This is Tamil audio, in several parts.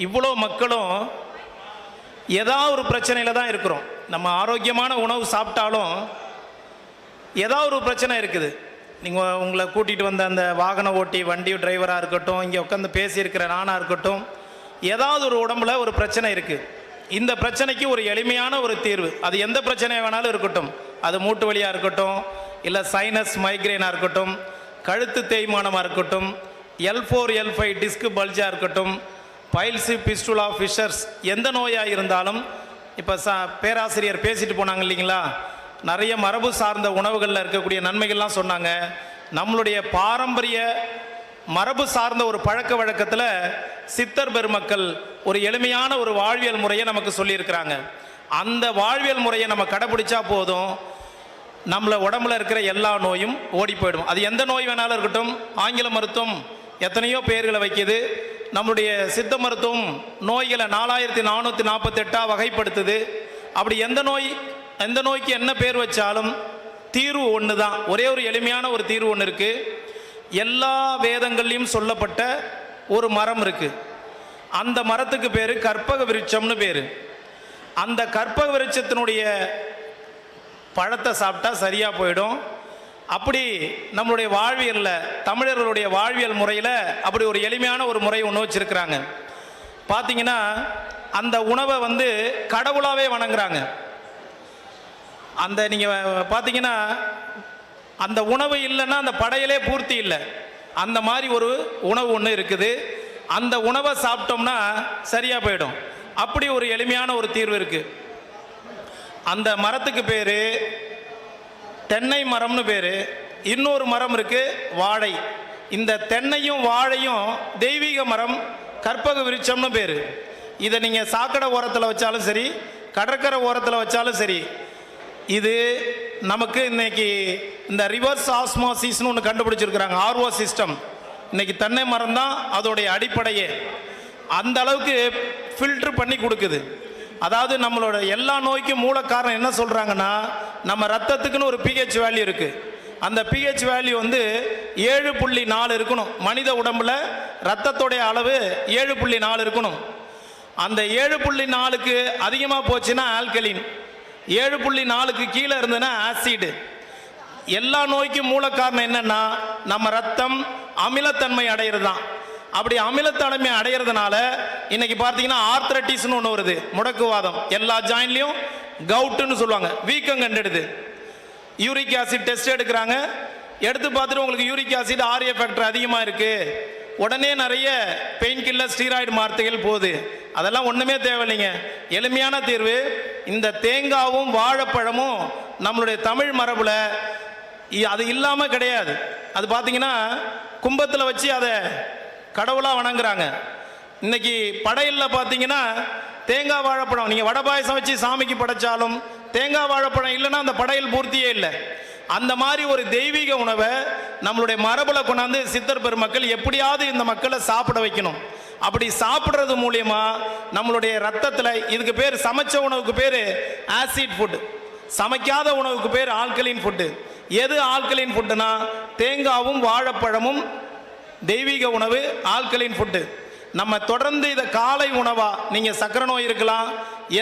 இவ்வளோ மக்களும் ஏதாவது ஒரு பிரச்சனையில் தான் இருக்கிறோம். நம்ம ஆரோக்கியமான உணவு சாப்பிட்டாலும் ஏதாவது ஒரு பிரச்சனை இருக்குது. நீங்கள் உங்களை கூட்டிகிட்டு வந்த அந்த வாகன ஓட்டி வண்டி டிரைவராக இருக்கட்டும், இங்கே உட்காந்து பேசியிருக்கிற நானாக இருக்கட்டும், ஏதாவது ஒரு உடம்புல ஒரு பிரச்சனை இருக்குது. இந்த பிரச்சனைக்கு ஒரு எளிமையான ஒரு தீர்வு, அது எந்த பிரச்சனை வேணாலும் இருக்கட்டும், அது மூட்டு வலியாக இருக்கட்டும், இல்லை சைனஸ் மைக்ரேனாக இருக்கட்டும், கழுத்து தேய்மானமாக இருக்கட்டும், L4 L5 டிஸ்க் பல்ஜாக இருக்கட்டும், பைல்ஸு பிஸ்டுலா ஃபிஷர்ஸ், எந்த நோயாக இருந்தாலும். இப்போ பேராசிரியர் பேசிட்டு போனாங்க இல்லைங்களா, நிறைய மரபு சார்ந்த உணவுகளில் இருக்கக்கூடிய நன்மைகள்லாம் சொன்னாங்க. நம்மளுடைய பாரம்பரிய மரபு சார்ந்த ஒரு பழக்க வழக்கத்தில் சித்தர் பெருமக்கள் ஒரு எளிமையான ஒரு வாழ்வியல் முறையை நமக்கு சொல்லியிருக்கிறாங்க. அந்த வாழ்வியல் முறையை நம்ம கடைப்பிடிச்சா போதும், நம்மளை உடம்புல இருக்கிற எல்லா நோயும் ஓடி போயிடும். அது எந்த நோய் வேணாலும் இருக்கட்டும். ஆங்கில மருத்துவம் எத்தனையோ பேர்களை வைக்கிது. நம்மளுடைய சித்த மருத்துவம் நோய்களை 4448 வகைப்படுத்துது. அப்படி எந்த நோய்க்கு என்ன பேர் வச்சாலும் தீர்வு ஒன்று தான். ஒரே ஒரு எளிமையான ஒரு தீர்வு ஒன்று இருக்குது. எல்லா வேதங்கள்லையும் சொல்லப்பட்ட ஒரு மரம் இருக்குது. அந்த மரத்துக்கு பேர் கற்பக விருட்சம்னு பேர். அந்த கற்பக விருட்சத்தினுடைய பழத்தை சாப்பிட்டா சரியாக போயிடும். அப்படி நம்மளுடைய வாழ்வியலில், தமிழர்களுடைய வாழ்வியல் முறையில் அப்படி ஒரு எளிமையான ஒரு முறை ஒன்று வச்சுருக்கிறாங்க. பார்த்தீங்கன்னா அந்த உணவை கடவுளாகவே வணங்குறாங்க. அந்த நீங்கள் பார்த்தீங்கன்னா அந்த உணவு இல்லைன்னா அந்த படையிலே பூர்த்தி இல்லை. அந்த மாதிரி ஒரு உணவு ஒன்று இருக்குது. அந்த உணவை சாப்பிட்டோம்னா சரியாக போயிடும். அப்படி ஒரு எளிமையான ஒரு தீர்வு இருக்குது. அந்த மரத்துக்கு பேர் தென்னை மரம்னு பேர். இன்னொரு மரம் இருக்குது வாழை. இந்த தென்னையும் வாழையும் தெய்வீக மரம், கற்பக விருட்சம்னு பேர். இதை நீங்கள் சாக்கடை ஓரத்தில் வச்சாலும் சரி, கடற்கரை ஓரத்தில் வச்சாலும் சரி, இது நமக்கு இன்னைக்கு இந்த ரிவர்ஸ் ஆஸ்மாசிஸ்னு ஒன்று கண்டுபிடிச்சிருக்கிறாங்க, RO சிஸ்டம். இன்னைக்கு தென்னை மரம் தான் அதோடைய அடிப்படையே. அந்த அளவுக்கு ஃபில்டர் பண்ணி கொடுக்குது. அதாவது நம்மளோட எல்லா நோய்க்கும் மூல காரணம் என்ன சொல்கிறாங்கன்னா, நம்ம ரத்தத்துக்குன்னு ஒரு pH வேல்யூ இருக்குது. அந்த pH வேல்யூ 7.4 இருக்கணும். மனித உடம்புல ரத்தத்தோடைய அளவு 7.4 இருக்கணும். அந்த 7.4க்கு அதிகமாக போச்சுன்னா ஆல்கலின், 7.4க்கு கீழே இருந்ததுன்னா ஆசிடு. எல்லா நோய்க்கும் மூல காரணம் என்னன்னா, நம்ம ரத்தம் அமிலத்தன்மை அடைகிறது தான். அப்படி அமிலத்தன்மை அடைகிறதுனால இன்னைக்கு பார்த்தீங்கன்னா ஆர்த்ரட்டிஸ்னு ஒன்று வருது, முடக்குவாதம். எல்லா ஜாயின்லையும் கவுட்டுன்னு சொல்லுவாங்க, வீக்கம் கண்டெடுது. யூரிக் ஆசிட் டெஸ்ட் எடுக்கிறாங்க, எடுத்து பார்த்துட்டு உங்களுக்கு யூரிக் ஆசிட் RA ஃபேக்டர் அதிகமாக இருக்குது. உடனே நிறைய பெயின் கில்லர், ஸ்டீராய்டு மாத்திரைகள் போகுது. அதெல்லாம் ஒன்றுமே தேவையில்லைங்க. எளிமையான தீர்வு இந்த தேங்காவும் வாழைப்பழமும். நம்மளுடைய தமிழ் மரபில் அது இல்லாமல் கிடையாது. அது பார்த்தீங்கன்னா கும்பத்தில் வச்சு அதை கடவுளாக வணங்குறாங்க. இன்னைக்கு படையலில் பார்த்தீங்கன்னா தேங்காய் வாழைப்பழம், நீங்கள் வடை பாயசம் வச்சு சாமிக்கு படைச்சாலும் தேங்காய் வாழைப்பழம் இல்லைன்னா அந்த படையல் பூர்த்தியே இல்லை. அந்த மாதிரி ஒரு தெய்வீக உணவை நம்மளுடைய மரபில் கொண்டாந்து சித்தர் பெருமக்கள் எப்படியாவது இந்த மக்களை சாப்பிட வைக்கணும். அப்படி சாப்பிட்றது மூலியமா நம்மளுடைய ரத்தத்தில், இதுக்கு பேர் சமைச்ச உணவுக்கு பேர் ஆசிட் ஃபுட், சமைக்காத உணவுக்கு பேர் ஆல்கலின் ஃபுட்டு. எது ஆல்கலின் ஃபுட்டுனா தேங்காவும் வாழைப்பழமும் தெய்வீக உணவு, ஆல்கலின் ஃபுட்டு. நம்ம தொடர்ந்து இதை காலை உணவா, நீங்கள் சக்கரை நோய் இருக்கலாம்,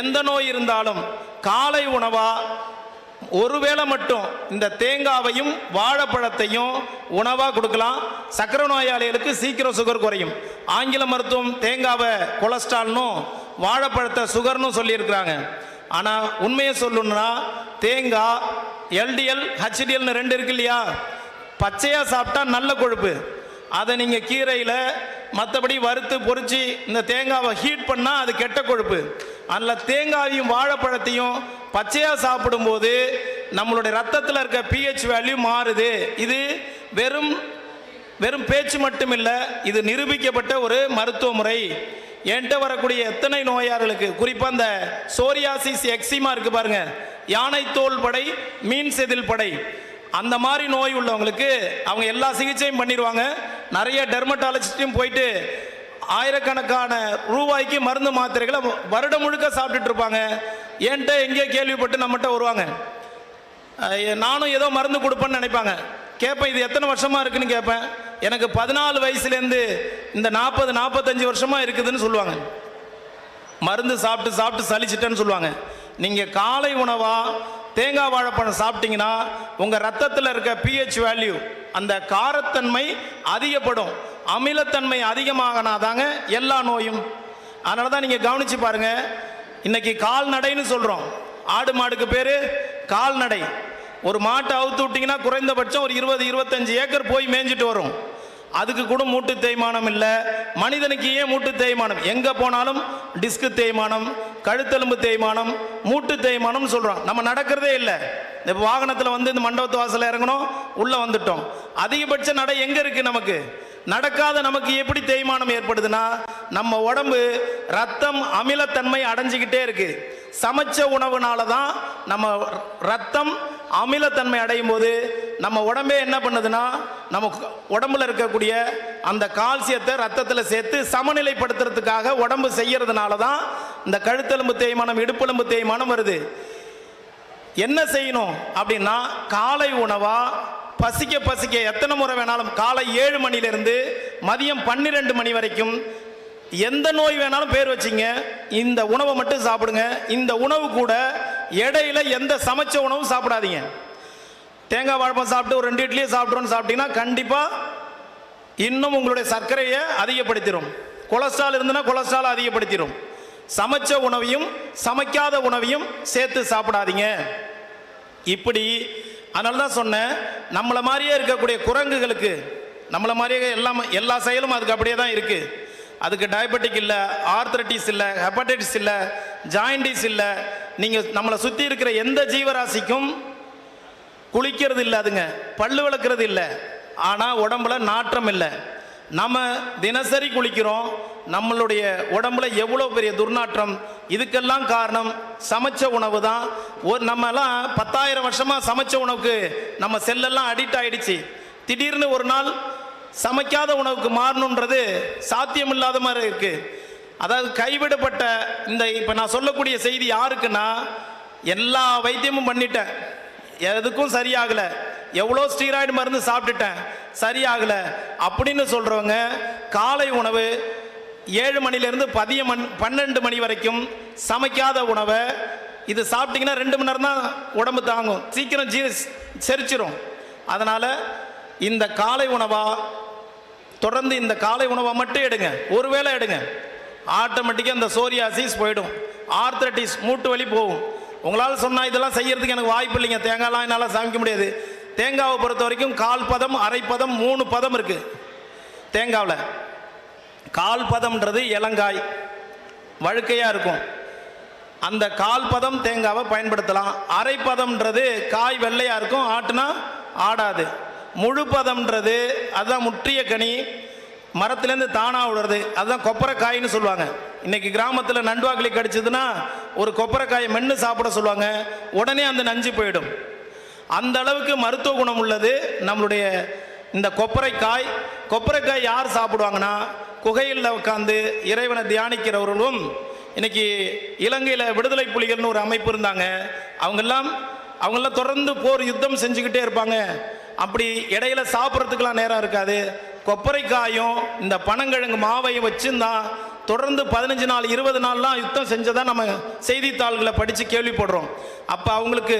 எந்த நோய் இருந்தாலும் காலை உணவா ஒருவேளை மட்டும் இந்த தேங்காவையும் வாழைப்பழத்தையும் உணவாக கொடுக்கலாம். சக்கரை நோயாளிகளுக்கு சீக்கிரம் சுகர் குறையும். ஆங்கில மருத்துவம் தேங்காவை கொலஸ்ட்ரால்னும் வாழைப்பழத்தை சுகர்னு சொல்லியிருக்கிறாங்க. ஆனால் உண்மையை சொல்லணும்னா தேங்காய் LDL HDLன்னு 2 இருக்கு இல்லையா, பச்சையாக சாப்பிட்டா நல்ல கொழுப்பு. அதை நீங்கள் கீரையில் மற்றபடி வறுத்து பொறிச்சு இந்த தேங்காவை ஹீட் பண்ணால் அது கெட்ட கொழுப்பு. அதில் தேங்காயையும் வாழைப்பழத்தையும் பச்சையாக சாப்பிடும்போது நம்மளுடைய ரத்தத்தில் இருக்க pH வேல்யூ மாறுது. இது வெறும் பேச்சு மட்டும் இல்லை, இது நிரூபிக்கப்பட்ட ஒரு மருத்துவ முறை. என்கிட்ட வரக்கூடிய எத்தனை நோயாளர்களுக்கு, குறிப்பாக இந்த சோரியாசிஸ் எக்ஸிமா இருக்குது பாருங்க, யானை தோல் படை, மீன் செதில் படை, அந்த மாதிரி நோய் உள்ளவங்களுக்கு அவங்க எல்லா சிகிச்சையும் பண்ணிடுவாங்க. நிறைய டெர்மட்டாலஜிஸ்டையும் போயிட்டு ஆயிரக்கணக்கான ரூபாய்க்கு மருந்து மாத்திரைகளை வருடம் முழுக்க சாப்பிட்டுட்டு இருப்பாங்க. என்கிட்ட எங்கேயோ கேள்விப்பட்டு நம்மகிட்ட வருவாங்க. நானும் ஏதோ மருந்து கொடுப்பேன்னு நினைப்பாங்க. கேட்பேன், இது எத்தனை வருஷமாக இருக்குன்னு கேட்பேன். எனக்கு 14 வயசுலேருந்து இந்த 40-45 வருஷமாக இருக்குதுன்னு சொல்லுவாங்க. மருந்து சாப்பிட்டு சாப்பிட்டு சலிச்சிட்டேன்னு சொல்லுவாங்க. நீங்கள் காலை உணவாக தேங்காய் வாழைப்பழம் சாப்பிட்டீங்கன்னா உங்கள் ரத்தத்தில் இருக்க pH வேல்யூ, அந்த காரத்தன்மை அதிகப்படும். அமிலத்தன்மை அதிகமாகனாதாங்க எல்லா நோயும். அதனால தான் நீங்கள் கவனித்து பாருங்கள், இன்னைக்கு கால்நடைன்னு சொல்கிறோம். ஆடு மாடுக்கு பேர் கால்நடை. ஒரு மாட்டை அவுத்து விட்டிங்கன்னா குறைந்தபட்சம் ஒரு 20-25 ஏக்கர் போய் மேய்ஞ்சிட்டு வரும். அதுக்கு கூட மூட்டு தேய்மானம் இல்லை. மனிதனுக்கு ஏன் மூட்டு தேய்மானம்? எங்கே போனாலும் டிஸ்கு தேய்மானம், கழுத்தெலும்பு தேய்மானம், மூட்டு தேய்மானம் சொல்கிறோம். நம்ம நடக்கிறதே இல்லை. இந்த வாகனத்தில் வந்து இந்த மண்டபத்து வாசலில் இறங்கணும், உள்ளே வந்துட்டோம். அதிகபட்ச நடை எங்கே இருக்குது? நமக்கு நடக்காத நமக்கு எப்படி தேய்மானம் ஏற்படுதுன்னா, நம்ம உடம்பு ரத்தம் அமிலத்தன்மை அடைஞ்சிக்கிட்டே இருக்கு. சமைச்ச உணவுனால தான் நம்ம ரத்தம் அமிலத்தன்மை அடையும் போது நம்ம உடம்பே என்ன பண்ணுதுன்னா, நம்ம உடம்புல இருக்கக்கூடிய அந்த கால்சியத்தை ரத்தத்தில் சேர்த்து சமநிலைப்படுத்துறதுக்காக உடம்பு செய்யறதுனால தான் இந்த கழுத்தெலும்பு தேய்மானம், இடுப்பெலும்பு தேய்மானம் வருது. என்ன செய்யணும் அப்படின்னா, காலை உணவா பசிக்க பசிக்க எத்தனை முறை வேணாலும் காலை 7 மணிலிருந்து மதியம் 12 மணி வரைக்கும் எந்த நோய் வேணாலும் பேர் வச்சிங்க, இந்த உணவை மட்டும் சாப்பிடுங்க. இந்த உணவு கூட இடையில எந்த சமைச்ச உணவும் சாப்பிடாதீங்க. தேங்காய் வாழைப்பழம் சாப்பிட்டு ஒரு 2 இட்லியை சாப்பிட்றோன்னு சாப்பிட்டீங்கன்னா கண்டிப்பாக இன்னும் உங்களுடைய சர்க்கரையை அதிகப்படுத்திடும். கொலஸ்ட்ரால் இருந்ததுன்னா கொலஸ்ட்ரால் அதிகப்படுத்திடும். சமைச்ச உணவையும் சமைக்காத உணவையும் சேர்த்து சாப்பிடாதீங்க. இப்படி அதனால தான் சொன்னேன், நம்மளை மாதிரியே இருக்கக்கூடிய குரங்குகளுக்கு நம்மளை மாதிரியே எல்லா செயலும் அதுக்கு அப்படியே தான் இருக்குது. அதுக்கு டயபெட்டிக் இல்லை, ஆர்த்ரட்டிஸ் இல்லை, ஹெப்படைட்டிஸ் இல்லை, ஜாயிண்டிஸ் இல்லை. நீங்கள் நம்மளை சுற்றி இருக்கிற எந்த ஜீவராசிக்கும் குளிக்கிறது இல்லை, அதுங்க பல்லு விளக்குறது இல்லை, ஆனால் உடம்புல நாற்றம் இல்லை. நம்ம தினசரி குளிக்கிறோம், நம்மளுடைய உடம்புல எவ்வளோ பெரிய துர்நாற்றம். இதுக்கெல்லாம் காரணம் சமைச்ச உணவு தான். நம்மலாம் 10,000 வருஷமாக சமைச்ச உணவுக்கு நம்ம செல்லெல்லாம் அடிக்ட் ஆகிடுச்சு. திடீர்னு ஒரு நாள் சமைக்காத உணவுக்கு மாறணுன்றது சாத்தியம் இல்லாத மாதிரி இருக்குது. அதாவது கைவிடப்பட்ட இந்த இப்போ நான் சொல்லக்கூடிய செய்தி யாருக்குன்னா, எல்லா வைத்தியமும் பண்ணிட்டேன், எதுக்கும் சரியாகலை, எவ்வளோ ஸ்டீராய்டு மருந்து சாப்பிட்டுட்டேன், சரியாகலை அப்படின்னு சொல்கிறவங்க காலை உணவு 7 மணிலேருந்து 12 மணி வரைக்கும் சமைக்காத உணவை இது சாப்பிட்டிங்கன்னா 2 மணி நேரம் தான் உடம்பு தாங்கும், சீக்கிரம் செரிச்சிரும். அதனால் இந்த காலை உணவாக தொடர்ந்து இந்த காலை உணவை மட்டும் எடுங்க. ஒருவேளை எடுங்க, ஆட்டோமேட்டிக்காக இந்த சோரியாசிஸ் போயிடும், ஆர்த்ரட்டிஸ் மூட்டு வலி போகும். உங்களால் சொன்னால் இதெல்லாம் செய்யறதுக்கு எனக்கு வாய்ப்பு இல்லைங்க, தேங்காய்லாம் என்னால் சமைக்க முடியாது. தேங்காவை பொறுத்த வரைக்கும் 1/4 பதம், அரை பதம், 3 பதம் இருக்குது தேங்காவில். 1/4 பதம்ன்றது இளங்காய் வழுக்கையாக இருக்கும், அந்த 1/4 பதம் தேங்காவை பயன்படுத்தலாம். அரை பதம்ன்றது காய் வெள்ளையாக இருக்கும், ஆட்டுனா ஆடாது. முழு பதம்ன்றது அதுதான் முற்றிய கனி, மரத்துலேருந்து தானாக விடுறது, அதுதான் கொப்பரைக்காயின்னு சொல்லுவாங்க. இன்றைக்கி கிராமத்தில் நண்டுவாக்கிலி கடிச்சதுன்னா ஒரு கொப்பரைக்காயை மென்று சாப்பிட சொல்லுவாங்க, உடனே அந்த நஞ்சு போயிடும். அந்த அளவுக்கு மருத்துவ குணம் உள்ளது நம்மளுடைய இந்த கொப்பரைக்காய். கொப்பரைக்காய் யார் சாப்பிடுவாங்கன்னா, குகையில் உட்காந்து இறைவனை தியானிக்கிறவர்களும். இன்னைக்கு இலங்கையில் விடுதலை புலிகள்னு ஒரு அமைப்பு இருந்தாங்க, அவங்கெல்லாம் தொடர்ந்து போர் யுத்தம் செஞ்சுக்கிட்டே இருப்பாங்க. அப்படி இடையில சாப்பிட்றதுக்கெல்லாம் நேரம் இருக்காது. கொப்பரைக்காயும் இந்த பனங்கிழங்கு மாவையும் வச்சுருந்தான் தொடர்ந்து 15 நாள் 20 நாள்லாம் யுத்தம் செஞ்சதாக நம்ம செய்தித்தாள்களை படித்து கேள்விப்படுறோம். அப்போ அவங்களுக்கு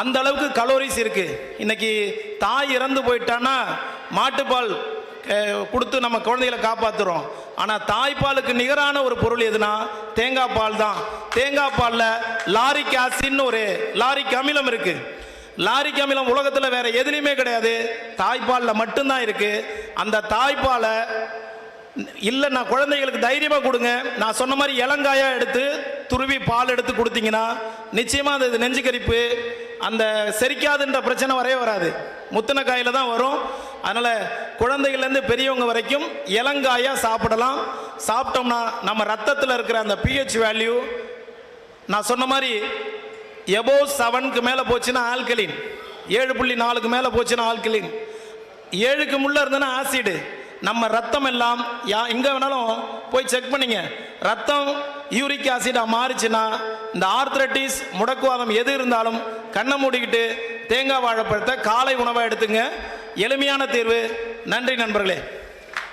அந்த அளவுக்கு கலோரிஸ் இருக்குது. இன்றைக்கி தாய் இறந்து போயிட்டான்னா மாட்டுப்பால் கொடுத்து நம்ம குழந்தைகளை காப்பாற்றுறோம். ஆனால் தாய்ப்பாலுக்கு நிகரான ஒரு பொருள் எதுனா தேங்காய் பால் தான். தேங்காய் பாலில் லாரிக் ஆசிட்னு ஒரு லாரிக் அமிலம் இருக்குது. லாரிக் அமிலம் உலகத்தில் வேறு எதுலேயுமே கிடையாது, தாய்ப்பாலில் மட்டும்தான் இருக்குது. அந்த தாய்ப்பாலை இல்லை நான் குழந்தைகளுக்கு தைரியமாக கொடுங்க, நான் சொன்ன மாதிரி இளங்காயாக எடுத்து துருவி பால் எடுத்து கொடுத்தீங்கன்னா நிச்சயமாக அது நெஞ்சு கரிப்பு, அந்த செரிக்காதுன்ற பிரச்சனை வரவே வராது, முத்தின காயில் தான் வரும். அதனால் குழந்தைகள்லேருந்து பெரியவங்க வரைக்கும் இளங்காயாக சாப்பிடலாம். சாப்பிட்டோம்னா நம்ம ரத்தத்தில் இருக்கிற அந்த pH வேல்யூ நான் சொன்ன மாதிரி எபோவ் 7க்கு மேலே போச்சுன்னா ஆல்கலின், 7.4க்கு மேலே போச்சுன்னா ஆல்கலின், 7க்கு முள்ள இருந்ததுன்னா ஆசிடு. நம்ம ரத்தம் எல்லாம் எங்கே வேணாலும் போய் செக் பண்ணிங்க, ரத்தம் யூரிக் ஆசிடாக மாறிச்சுன்னா இந்த ஆர்த்ரட்டிஸ் முடக்குவாதம் எது இருந்தாலும் கண்ணை மூடிக்கிட்டு தேங்காய் வாழைப்பழத்தை காலை உணவாக எடுத்துங்க. எளிமையான தீர்வு. நன்றி நண்பர்களே.